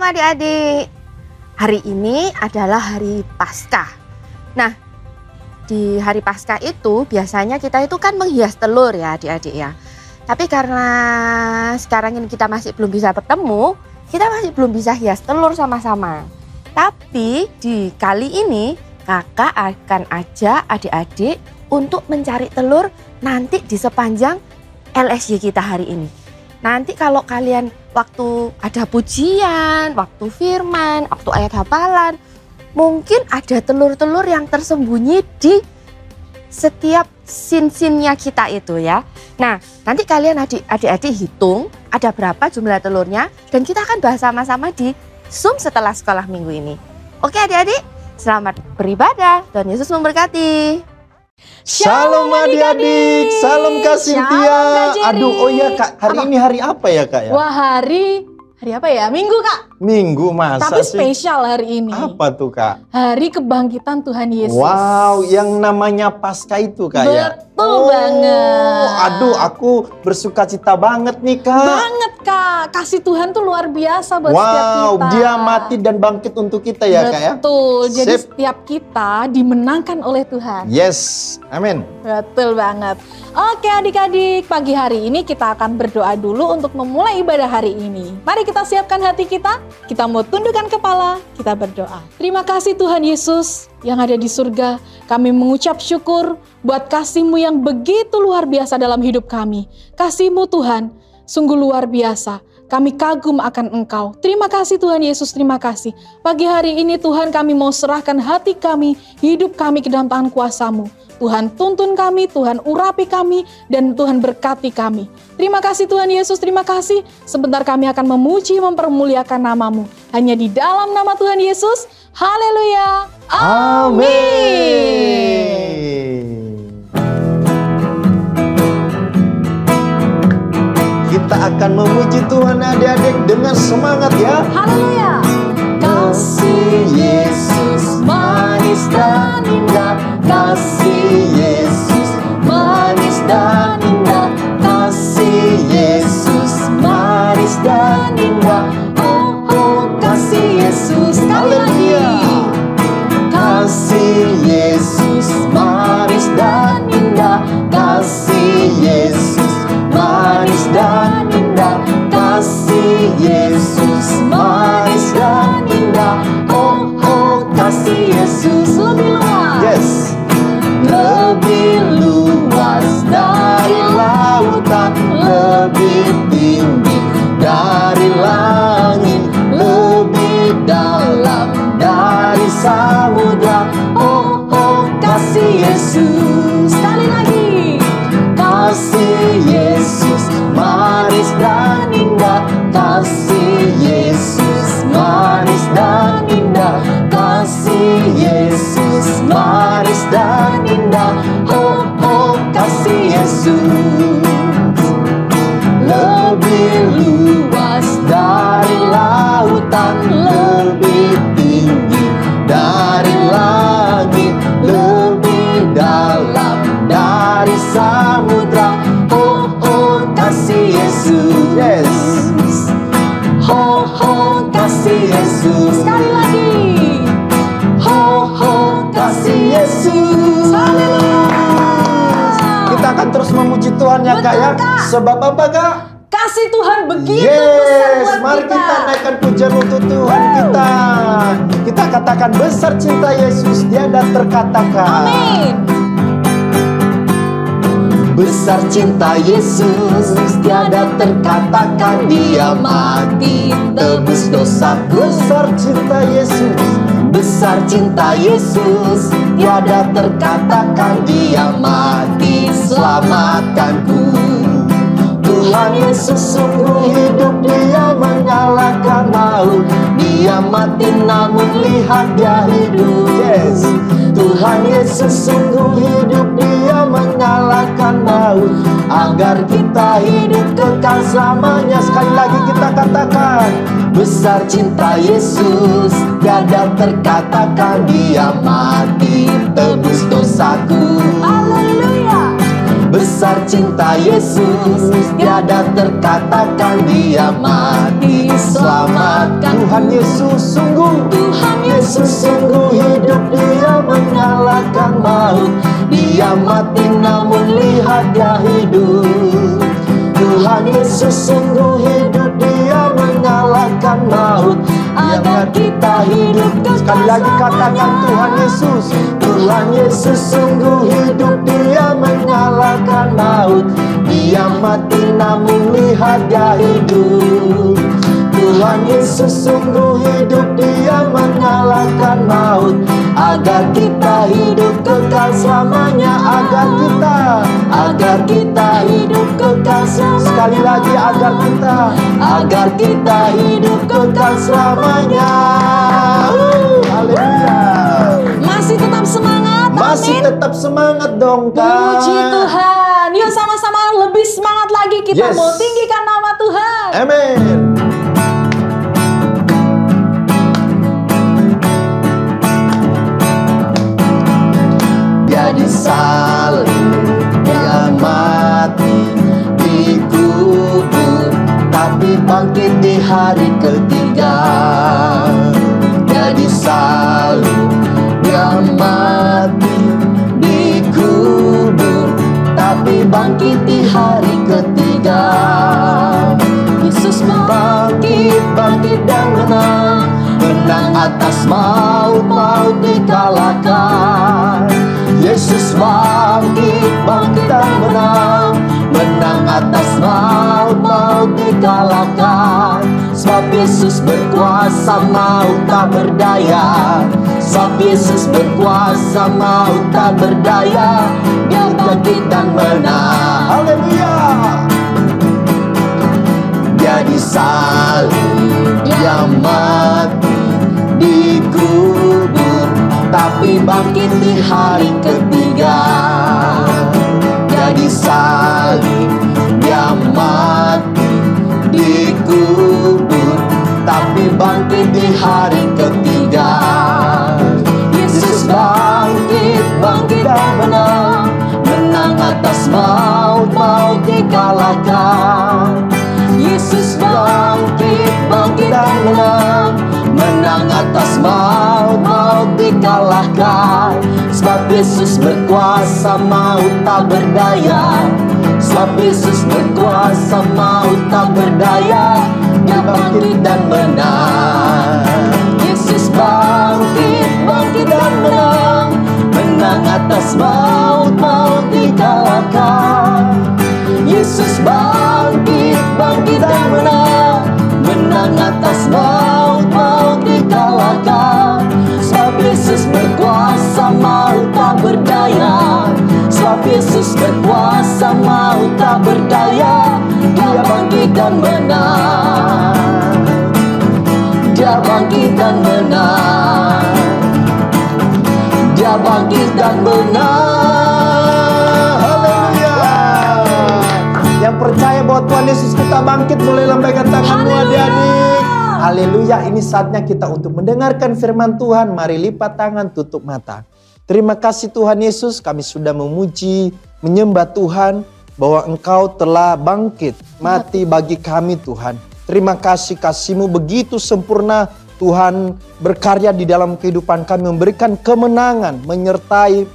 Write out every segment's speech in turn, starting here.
adik-adik. Hari ini adalah hari Paskah. Nah, di hari Paskah itu biasanya kita itu kan menghias telur ya adik-adik ya. Tapi karena sekarang ini kita masih belum bisa bertemu, kita masih belum bisa hias telur sama-sama. Tapi di kali ini kakak akan ajak adik-adik untuk mencari telur nanti di sepanjang LSY kita hari ini. Nanti kalau kalian waktu ada pujian, waktu firman, waktu ayat hafalan, mungkin ada telur-telur yang tersembunyi di setiap sin-sinnya kita itu ya. Nah, nanti kalian adik-adik hitung ada berapa jumlah telurnya dan kita akan bahas sama-sama di Zoom setelah sekolah minggu ini. Oke adik-adik, selamat beribadah. Tuhan Yesus memberkati. Shalom adik-adik, salam Kak Cynthia. Aduh, oh ya Kak, hari ini hari apa ya Kak ya? Wah, hari apa ya? Minggu Kak. Minggu, masa Tapi sih? spesial hari ini. Apa tuh Kak? Hari kebangkitan Tuhan Yesus. Wow, yang namanya Paskah itu Kak ya? Betul banget. Aduh, aku bersuka cita banget nih Kak. Banget Kak, kasih Tuhan tuh luar biasa buat setiap kita. Wow, dia mati dan bangkit untuk kita ya Kak ya? Betul, jadi Sip. setiap kita dimenangkan oleh Tuhan. Yes, amin. Betul banget. Oke adik-adik, pagi hari ini kita akan berdoa dulu untuk memulai ibadah hari ini. Mari kita siapkan hati kita mau tundukkan kepala, kita berdoa. Terima kasih Tuhan Yesus yang ada di surga. Kami mengucap syukur buat kasih-Mu yang begitu luar biasa dalam hidup kami. Kasih-Mu Tuhan, sungguh luar biasa. Kami kagum akan Engkau. Terima kasih Tuhan Yesus, terima kasih. Pagi hari ini Tuhan kami mau serahkan hati kami, hidup kami ke dalam tangan kuasa-Mu. Tuhan tuntun kami, Tuhan urapi kami, dan Tuhan berkati kami. Terima kasih Tuhan Yesus, terima kasih. Sebentar kami akan memuji, mempermuliakan nama-Mu. Hanya di dalam nama Tuhan Yesus. Haleluya. Amin. Kita akan memuji Tuhan adik-adik dengan semangat ya. Haleluya. Kasih Yesus manis dan indah. Kasih Yesus manis dan indah. Kasih Yesus manis dan indah. Oh, oh, kasih Yesus. Sekali lagi. Kasih Yesus manis dan indah. Kasih Yesus manis dan indah. Kasih Yesus manis dan indah. Oh, oh, kasih Yesus lebih luas. Yes. Lebih luas dari lautan, lebih tinggi dari langit, lebih dalam dari samudra. Oh, oh, kasih Yesus. Sekali lagi. Kasih Yesus manis dan indah. Kasih Yesus manis dan indah. Kasih Yesus manis dan indah. Oh, oh, kasih Yesus. Lebih luas dari lautan, lebih tinggi dari langit, lebih dalam dari samudra. Oh, oh, kasih Yesus. Yes. Oh, oh, kasih Yesus. Sekali lagi. Oh, oh, kasih Yesus. Haleluya. Kita akan terus memuji Tuhan ya Kak ya. Betul, Kak. Sebab apa Kak? Kasih Tuhan begitu besar Yes, buat mari kita naikkan pujian untuk Tuhan kita. Kita katakan besar cinta Yesus, tiada terkatakan. Amin. Besar cinta Yesus tiada terkatakan, Dia mati tebus dosaku. Besar cinta Yesus, Besar cinta Yesus tiada terkatakan, Dia mati selamatkanku. Tuhan Yesus sungguh hidup, Dia mengalahkan maut. Dia mati namun lihat Dia hidup. yes. Tuhan Yesus sungguh hidup, Dia mengalahkan maut, agar kita hidup kekal selamanya. Sekali lagi kita katakan, besar cinta Yesus tiada terkatakan, Dia mati tebus dosaku. Haleluya. Besar cinta Yesus tiada terkatakan, Dia mati selamatkan. Tuhan Yesus sungguh, Tuhan Yesus sungguh hidup, Dia mengalahkan maut. Dia mati namun lihat Dia hidup. Tuhan Yesus sungguh hidup, Dia mengalahkan maut, agar kita hidup kekal. sekali lagi katakan Tuhan Yesus. Tuhan Yesus sungguh hidup, Dia mengalahkan maut. Dia mati namun lihat Dia hidup. Tuhan Yesus sungguh hidup, Dia mengalahkan maut, agar kita hidup kekal selamanya. Agar kita hidup kekal selamanya. Sekali lagi Agar kita hidup kekal selamanya. Haleluya. Masih tetap semangat, Masih amin. tetap semangat dong Kak. Puji Tuhan. Yuk sama-sama lebih semangat lagi, kita Yes. mau tinggikan nama Tuhan. Amin. Dia disalib, Dia mati, dikubur, tapi bangkit di hari ketiga. Dia disalib, Dia mati, dikubur, tapi bangkit di hari ketiga. Yesus bangkit, bangkit dan menang, menang atas maut, maut dikalahkan. Yesus bangkit, bangkit dan menang, menang atas maut, maut dikalahkan. Sebab Yesus berkuasa, maut tak berdaya. Sebab Yesus berkuasa, maut tak berdaya. Dia bangkit dan menang. Haleluya. Dia disalib, Dia mati, dikubur, tapi bangkit di hari ketiga. Dia disalib, Dia mati, dikubur, tapi bangkit di hari ketiga. Yesus bangkit, bangkit dan menang, menang atas maut, maut dikalahkan. Yesus bangkit, bangkit dan menang, menang atas maut, maut dikalahkan. Sebab Yesus berkuasa, maut tak berdaya. Sebab Yesus berkuasa, maut tak berdaya. Dia bangkit dan menang. Yesus bangkit, bangkit dan menang, menang atas maut, maut dikalahkan. Yesus bangkit, bangkit dan menang, menang atas maut, maut dikalahkan. Sebab Yesus berkuasa, maut tak berdaya. Sebab Yesus berkuasa, maut tak berdaya. Dia bangkit dan menang. Dia bangkit dan menang. Dia bangkit dan menang. Haleluya. Yang percaya bahwa Tuhan Yesus kita bangkit, boleh lambaikan tanganmu adik-adik. Haleluya. Ini saatnya kita untuk mendengarkan firman Tuhan. Mari lipat tangan, tutup mata. Terima kasih Tuhan Yesus, kami sudah memuji, menyembah Tuhan bahwa Engkau telah bangkit, mati bagi kami Tuhan. Terima kasih, kasih-Mu begitu sempurna Tuhan berkarya di dalam kehidupan kami, memberikan kemenangan, menyertai,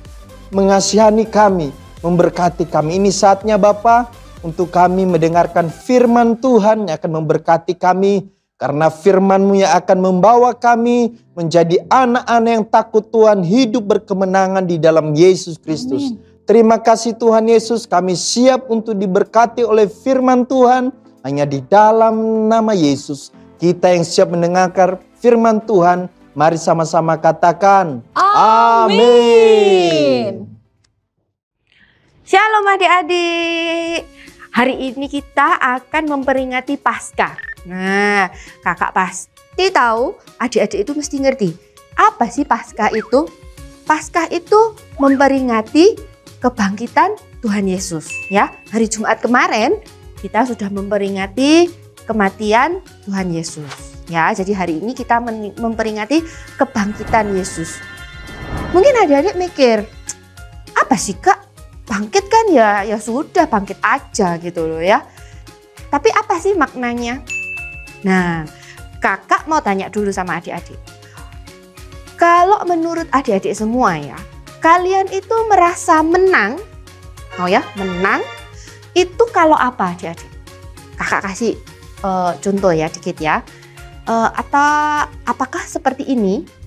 mengasihani kami, memberkati kami. Ini saatnya Bapa untuk kami mendengarkan firman Tuhan yang akan memberkati kami. Karena firman-Mu yang akan membawa kami menjadi anak-anak yang takut Tuhan, hidup berkemenangan di dalam Yesus Kristus. Terima kasih Tuhan Yesus, kami siap untuk diberkati oleh firman Tuhan. Hanya di dalam nama Yesus, kita yang siap mendengarkan firman Tuhan, mari sama-sama katakan, amin. Shalom adik-adik. Hari ini kita akan memperingati Paskah. Nah, kakak pasti tahu, adik-adik itu mesti ngerti. Apa sih Paskah itu? Paskah itu memperingati kebangkitan Tuhan Yesus. Ya, hari Jumat kemarin kita sudah memperingati kematian Tuhan Yesus. Ya, jadi hari ini kita memperingati kebangkitan Yesus. Mungkin adik-adik mikir, apa sih Kak bangkit kan ya sudah bangkit aja gitu loh ya. Tapi apa sih maknanya? Nah, kakak mau tanya dulu sama adik-adik. Kalau menurut adik-adik semua ya, kalian itu merasa menang, menang itu kalau apa adik-adik? Kakak kasih contoh ya dikit ya. Atau apakah seperti ini?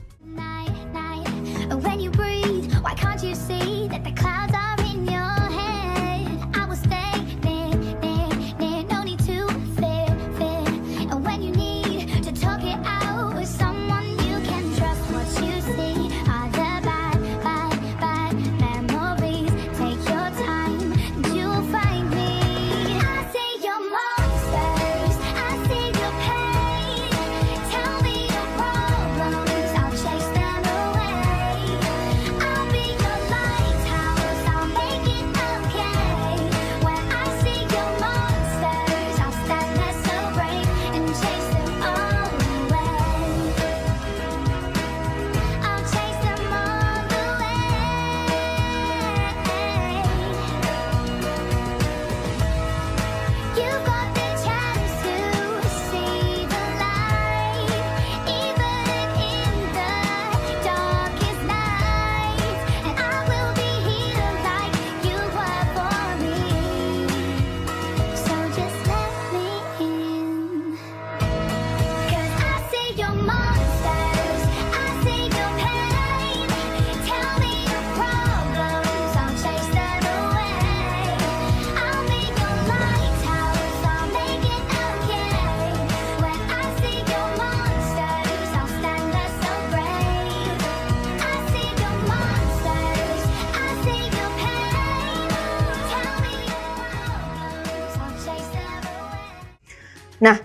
Nah,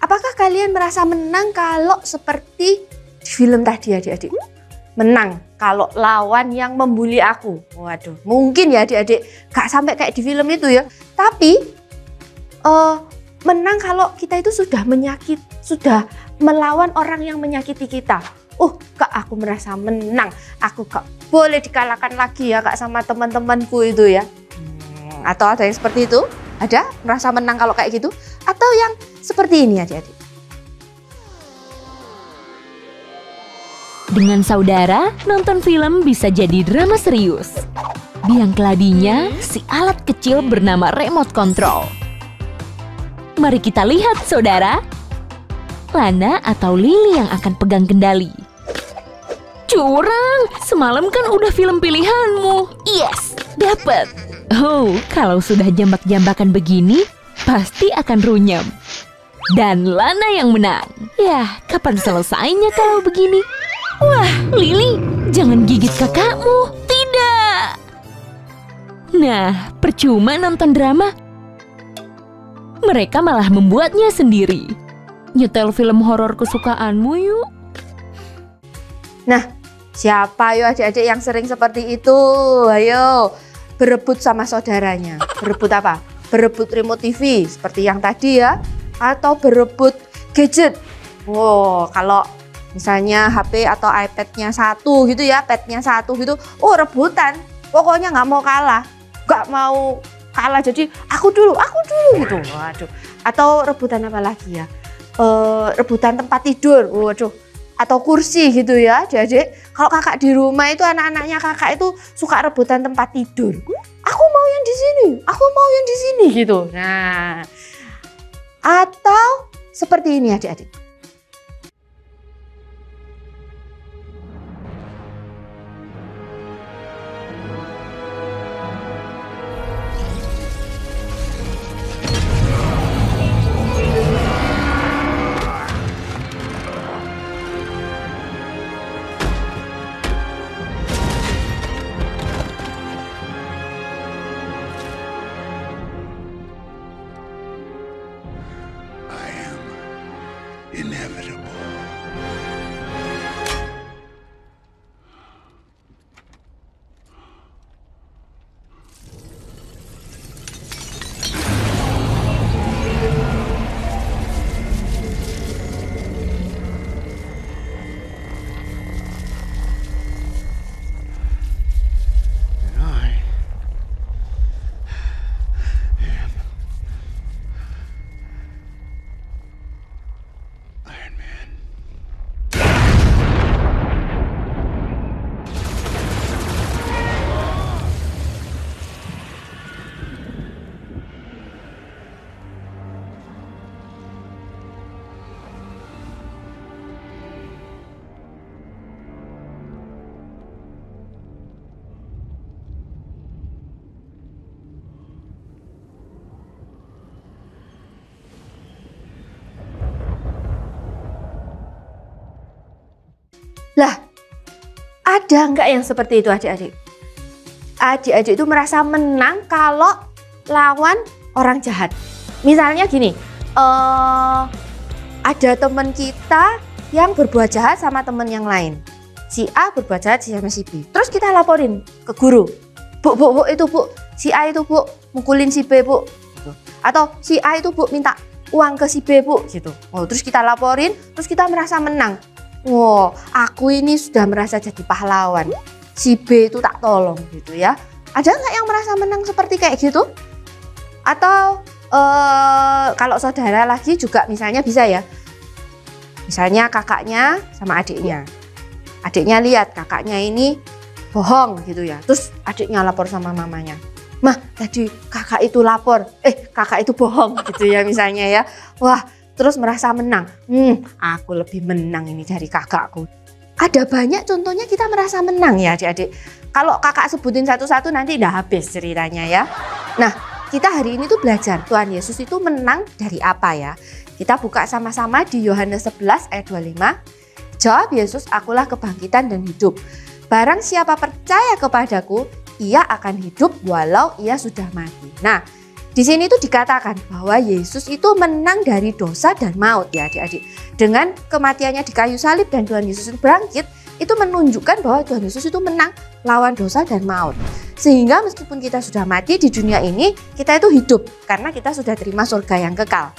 apakah kalian merasa menang kalau seperti di film tadi adik-adik? Menang kalau lawan yang membuli aku. Waduh, mungkin ya adik-adik gak sampai kayak di film itu ya. Tapi menang kalau kita itu sudah melawan orang yang menyakiti kita. Kak, aku merasa menang. Aku gak boleh dikalahkan lagi ya kak sama teman-temanku itu ya. Atau ada yang seperti itu? Ada merasa menang kalau kayak gitu? Atau yang seperti ini adik-adik? Dengan saudara, nonton film bisa jadi drama serius. Biang keladinya, si alat kecil bernama remote control. Mari kita lihat saudara. Lana atau Lily yang akan pegang kendali. Curang, semalam kan udah film pilihanmu. Yes, dapet. Kalau sudah jambak-jambakan begini, pasti akan runyam. Dan Lana yang menang. Yah, kapan selesainya kalau begini? Wah, Lily, jangan gigit kakakmu. Tidak. Nah, percuma nonton drama. Mereka malah membuatnya sendiri. Nyetel film horor kesukaanmu yuk. Nah, siapa yuk adik-adik yang sering seperti itu? Ayo, berebut sama saudaranya. Berebut apa? Berebut remote TV seperti yang tadi ya. Atau berebut gadget. Kalau misalnya HP atau iPad-nya satu gitu ya, pad-nya satu gitu. Rebutan. Pokoknya nggak mau kalah. Nggak mau kalah, jadi aku dulu gitu. Waduh. Atau rebutan apa lagi ya? Rebutan tempat tidur. Waduh. Atau kursi gitu ya, adik-adik. Kalau kakak di rumah itu anak-anaknya kakak itu suka rebutan tempat tidur. Aku mau yang di sini, aku mau yang di sini gitu. Nah, atau seperti ini adik-adik. Lah, ada nggak yang seperti itu adik-adik? Adik-adik itu merasa menang kalau lawan orang jahat. Misalnya gini, ada teman kita yang berbuat jahat sama teman yang lain. Si A berbuat jahat sama si B. Terus kita laporin ke guru. Bu, itu bu, si A itu bu, mukulin si B bu. Gitu. Atau si A itu bu, minta uang ke si B bu. Gitu. Oh, terus kita laporin, terus kita merasa menang. Wow, aku ini sudah merasa jadi pahlawan. Si B itu tak tolong gitu ya. Ada nggak yang merasa menang seperti kayak gitu? Atau kalau saudara lagi juga misalnya bisa ya. Misalnya kakaknya sama adiknya. Adiknya lihat kakaknya ini bohong gitu ya. Terus adiknya lapor sama mamanya. Mah, tadi kakak itu lapor, kakak itu bohong gitu ya misalnya ya. Wah, terus merasa menang. Aku lebih menang ini dari kakakku. Ada banyak contohnya kita merasa menang ya adik-adik. Kalau kakak sebutin satu-satu nanti udah habis ceritanya ya. Nah, kita hari ini tuh belajar Tuhan Yesus itu menang dari apa ya. Kita buka sama-sama di Yohanes 11 ayat 25. Jawab Yesus, akulah kebangkitan dan hidup. Barang siapa percaya kepadaku, ia akan hidup walau ia sudah mati. Nah, di sini tuh dikatakan bahwa Yesus itu menang dari dosa dan maut ya adik-adik. Dengan kematiannya di kayu salib dan Tuhan Yesus bangkit, itu menunjukkan bahwa Tuhan Yesus itu menang lawan dosa dan maut. Sehingga meskipun kita sudah mati di dunia ini, kita itu hidup karena kita sudah terima surga yang kekal.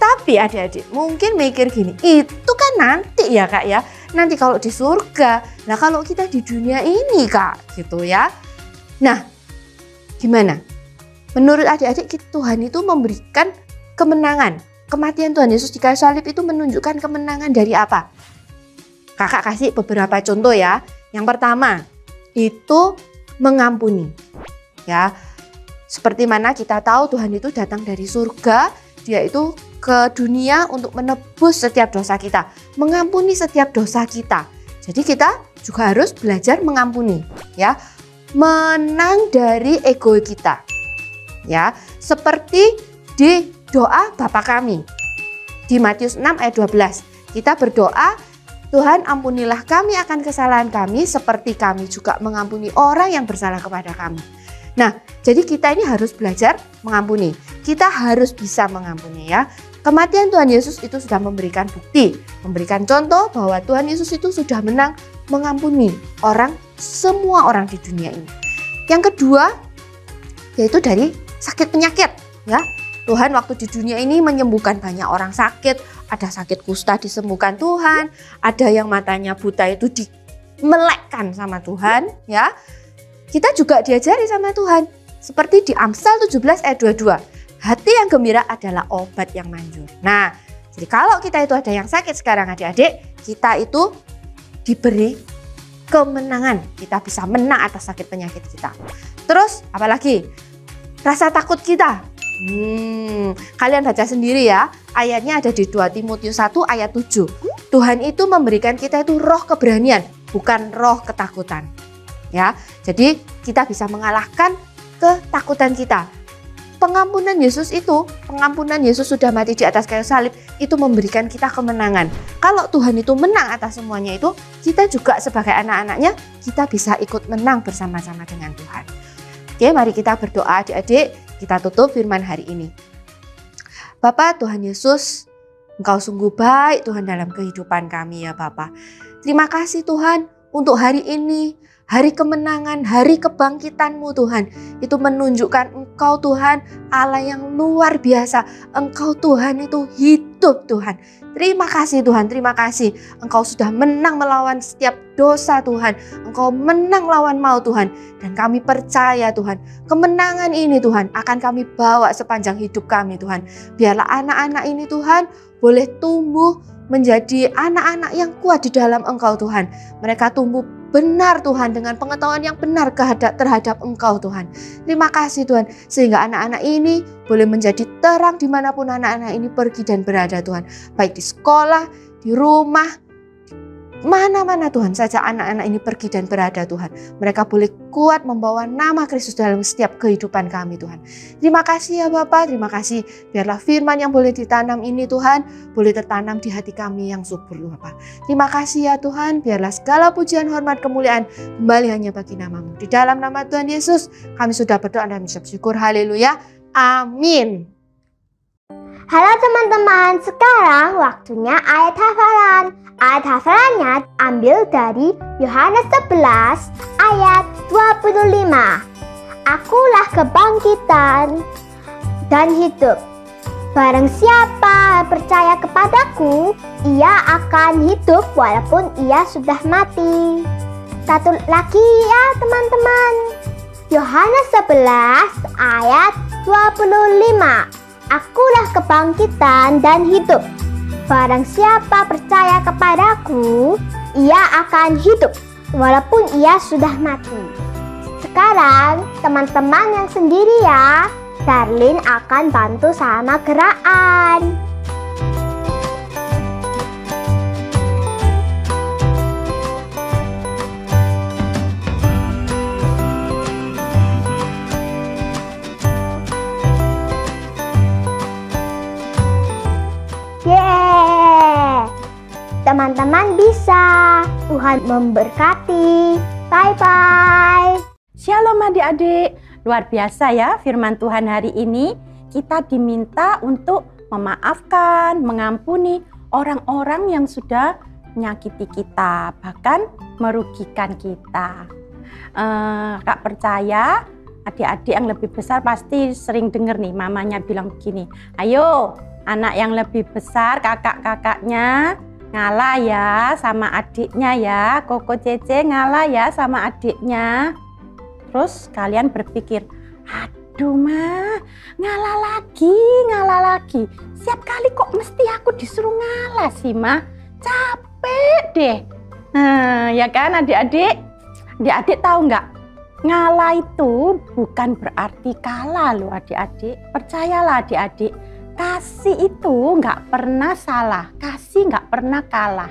Tapi adik-adik mungkin mikir gini, itu kan nanti ya kak ya, nanti kalau di surga. Nah kalau kita di dunia ini kak gitu ya. Nah gimana? Menurut adik-adik Tuhan itu memberikan kemenangan. Kematian Tuhan Yesus di kayu salib itu menunjukkan kemenangan dari apa? Kakak kasih beberapa contoh ya. Yang pertama itu mengampuni. Ya, seperti mana kita tahu Tuhan itu datang dari surga, dia itu ke dunia untuk menebus setiap dosa kita, mengampuni setiap dosa kita. Jadi kita juga harus belajar mengampuni, ya. Menang dari ego kita. Ya, seperti di doa Bapa kami. Di Matius 6 ayat 12. Kita berdoa, Tuhan ampunilah kami akan kesalahan kami seperti kami juga mengampuni orang yang bersalah kepada kami. Nah, jadi kita ini harus belajar mengampuni. Kita harus bisa mengampuni ya. Kematian Tuhan Yesus itu sudah memberikan bukti, memberikan contoh bahwa Tuhan Yesus itu sudah menang mengampuni semua orang di dunia ini. Yang kedua, yaitu dari sakit penyakit ya. Tuhan waktu di dunia ini menyembuhkan banyak orang sakit, ada sakit kusta disembuhkan Tuhan, ada yang matanya buta itu dimelekkan sama Tuhan ya. Kita juga diajari sama Tuhan, seperti di Amsal 17 ayat 22. Hati yang gembira adalah obat yang manjur. Nah, jadi kalau kita itu ada yang sakit sekarang adik-adik, kita itu diberi kemenangan. Kita bisa menang atas sakit penyakit kita. Terus apalagi? Rasa takut kita. Kalian baca sendiri ya. Ayatnya ada di 2 Timotius 1 ayat 7. Tuhan itu memberikan kita itu roh keberanian, bukan roh ketakutan. Ya, jadi kita bisa mengalahkan ketakutan kita. Pengampunan Yesus sudah mati di atas kayu salib, itu memberikan kita kemenangan. Kalau Tuhan itu menang atas semuanya itu, kita juga sebagai anak-anaknya, kita bisa ikut menang bersama-sama dengan Tuhan. Oke, mari kita berdoa adik-adik, kita tutup firman hari ini. Bapa Tuhan Yesus, Engkau sungguh baik Tuhan dalam kehidupan kami ya Bapa. Terima kasih Tuhan untuk hari ini. Hari kemenangan, hari kebangkitan-Mu Tuhan. Itu menunjukkan Engkau Tuhan Allah yang luar biasa. Engkau Tuhan itu hidup Tuhan. Terima kasih Tuhan, terima kasih. Engkau sudah menang melawan setiap dosa Tuhan. Engkau menang lawan maut Tuhan. Dan kami percaya Tuhan, kemenangan ini Tuhan akan kami bawa sepanjang hidup kami Tuhan. Biarlah anak-anak ini Tuhan boleh tumbuh menjadi anak-anak yang kuat di dalam Engkau Tuhan. Mereka tumbuh benar Tuhan dengan pengetahuan yang benar terhadap Engkau Tuhan. Terima kasih Tuhan sehingga anak-anak ini boleh menjadi terang dimanapun anak-anak ini pergi dan berada Tuhan. Baik di sekolah, di rumah, Mana-mana Tuhan saja anak-anak ini pergi dan berada Tuhan. Mereka boleh kuat membawa nama Kristus dalam setiap kehidupan kami Tuhan. Terima kasih ya Bapa, terima kasih. Biarlah firman yang boleh ditanam ini Tuhan, boleh tertanam di hati kami yang subur Bapa. Terima kasih ya Tuhan, biarlah segala pujian, hormat, kemuliaan kembali hanya bagi nama-Mu. Di dalam nama Tuhan Yesus kami sudah berdoa dan mengucap syukur. Haleluya. Amin. Halo teman-teman, sekarang waktunya ayat hafalan. Ayat hafalannya ambil dari Yohanes 11 ayat 25. Akulah kebangkitan dan hidup. Barang siapa percaya kepadaku, ia akan hidup walaupun ia sudah mati. Satu lagi ya teman-teman. Yohanes 11 ayat 25. Akulah kebangkitan dan hidup. Barang siapa percaya kepadaku, ia akan hidup walaupun ia sudah mati. Sekarang teman-teman yang sendiri ya, Darlin akan bantu sama gerakan. Teman-teman bisa. Tuhan memberkati. Bye-bye. Shalom adik-adik. Luar biasa ya firman Tuhan hari ini. Kita diminta untuk memaafkan, mengampuni orang-orang yang sudah menyakiti kita, bahkan merugikan kita. Kak percaya adik-adik yang lebih besar pasti sering dengar nih mamanya bilang begini, ayo anak yang lebih besar, kakak-kakaknya ngalah ya sama adiknya ya, Koko Cece ngalah ya sama adiknya. Terus kalian berpikir, aduh Ma, ngalah lagi. Setiap kali kok mesti aku disuruh ngalah sih Ma, capek deh. Nah ya kan adik-adik, adik-adik tahu nggak? Ngalah itu bukan berarti kalah loh adik-adik. Percayalah adik-adik, kasih itu nggak pernah salah, kasih nggak pernah kalah.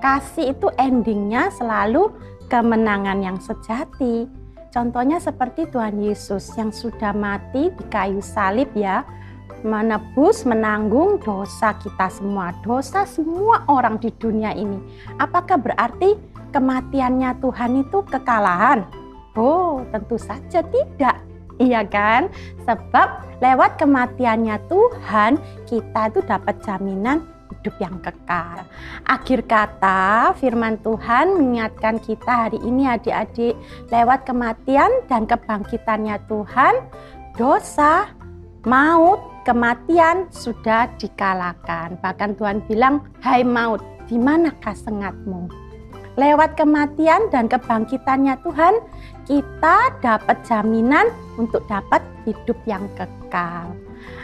Kasih itu endingnya selalu kemenangan yang sejati. Contohnya seperti Tuhan Yesus yang sudah mati di kayu salib ya, menebus, menanggung dosa kita semua, dosa semua orang di dunia ini. Apakah berarti kematiannya Tuhan itu kekalahan? Oh, tentu saja tidak. Iya kan? Sebab lewat kematiannya Tuhan, kita itu dapat jaminan hidup yang kekal. Akhir kata, firman Tuhan mengingatkan kita hari ini adik-adik, lewat kematian dan kebangkitannya Tuhan, dosa, maut, kematian sudah dikalahkan. Bahkan Tuhan bilang, hai maut, di manakah sengatmu? Lewat kematian dan kebangkitannya Tuhan, kita dapat jaminan untuk dapat hidup yang kekal.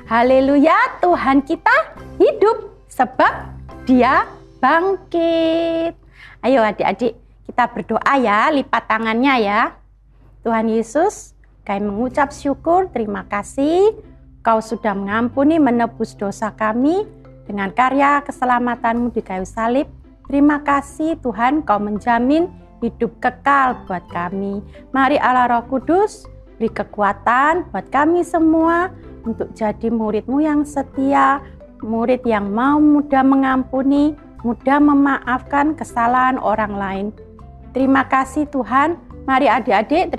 Haleluya, Tuhan kita hidup sebab Dia bangkit. Ayo adik-adik, kita berdoa ya, lipat tangannya ya. Tuhan Yesus, kami mengucap syukur, terima kasih Kau sudah mengampuni, menebus dosa kami dengan karya keselamatan-Mu di kayu salib. Terima kasih Tuhan, Kau menjamin hidup kekal buat kami. Mari Allah Roh Kudus beri kekuatan buat kami semua untuk jadi murid-Mu yang setia, murid yang mau mudah mengampuni, mudah memaafkan kesalahan orang lain. Terima kasih Tuhan. Mari adik-adik,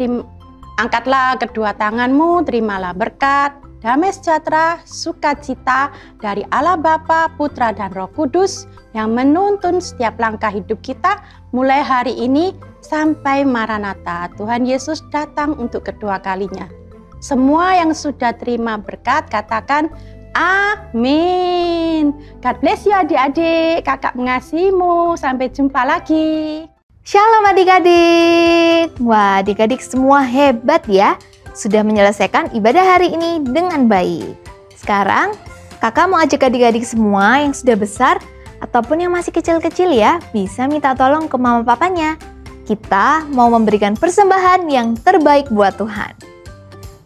angkatlah kedua tanganmu, terimalah berkat, damai sejahtera, sukacita dari Allah Bapa, Putra dan Roh Kudus yang menuntun setiap langkah hidup kita mulai hari ini sampai Maranatha. Tuhan Yesus datang untuk kedua kalinya. Semua yang sudah terima berkat katakan amin. God bless you adik-adik. Kakak mengasihimu. Sampai jumpa lagi. Shalom adik-adik. Wah, adik-adik semua hebat ya. Sudah menyelesaikan ibadah hari ini dengan baik. Sekarang kakak mau ajak adik-adik semua yang sudah besar ataupun yang masih kecil-kecil ya, bisa minta tolong ke mama papanya. Kita mau memberikan persembahan yang terbaik buat Tuhan.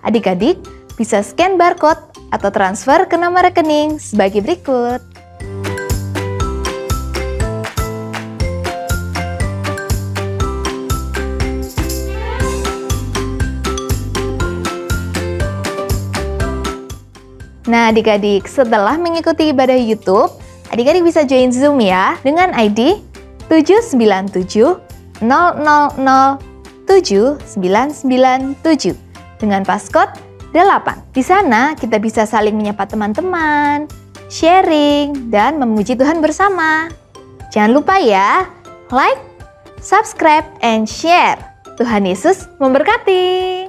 Adik-adik bisa scan barcode atau transfer ke nomor rekening sebagai berikut. Nah, adik-adik, setelah mengikuti ibadah YouTube, adik-adik bisa join Zoom ya dengan ID 797-000-7997 dengan passcode 8. Di sana kita bisa saling menyapa teman-teman, sharing, dan memuji Tuhan bersama. Jangan lupa ya, like, subscribe, and share. Tuhan Yesus memberkati.